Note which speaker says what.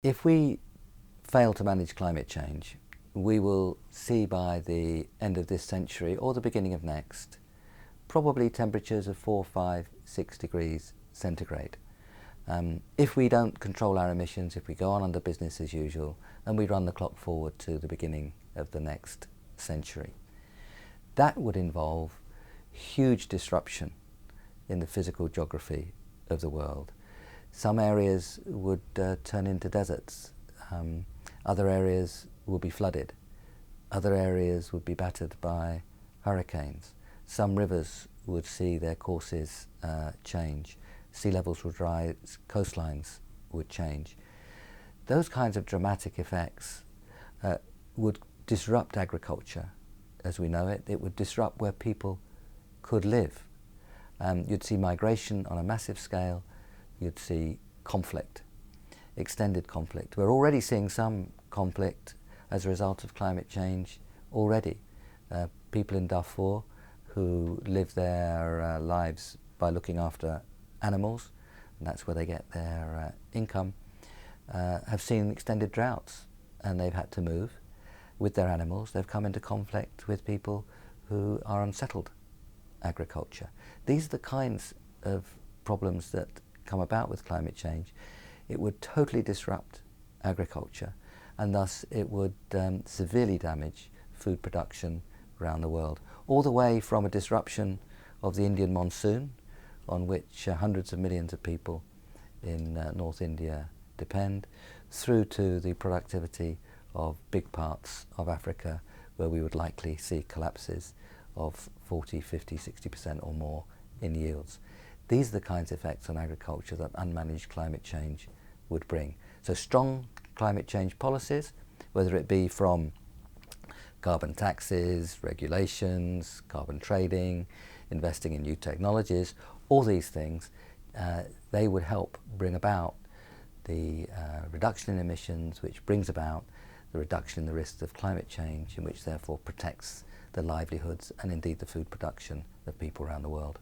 Speaker 1: If we fail to manage climate change, we will see by the end of this century or the beginning of next, probably temperatures of 4, 5, 6 degrees centigrade. If we don't control our emissions, if we go on under business as usual, and we run the clock forward to the beginning of the next century, that would involve huge disruption in the physical geography of the world. Some areas would turn into deserts. Other areas will be flooded. Other areas would be battered by hurricanes. Some rivers would see their courses change. Sea levels would rise, coastlines would change. Those kinds of dramatic effects would disrupt agriculture as we know it. It would disrupt where people could live. You'd see migration on a massive scale. You'd see conflict, extended conflict. We're already seeing some conflict as a result of climate change already. People in Darfur who live their lives by looking after animals, and that's where they get their income, have seen extended droughts, and they've had to move with their animals. They've come into conflict with people who are unsettled agriculture. These are the kinds of problems that come about with climate change. It would totally disrupt agriculture, and thus it would severely damage food production around the world, all the way from a disruption of the Indian monsoon, on which hundreds of millions of people in North India depend, through to the productivity of big parts of Africa, where we would likely see collapses of 40, 50, 60% or more in yields. These are the kinds of effects on agriculture that unmanaged climate change would bring. So strong climate change policies, whether it be from carbon taxes, regulations, carbon trading, investing in new technologies, all these things, they would help bring about the reduction in emissions, which brings about the reduction in the risks of climate change, and which therefore protects the livelihoods and indeed the food production of people around the world.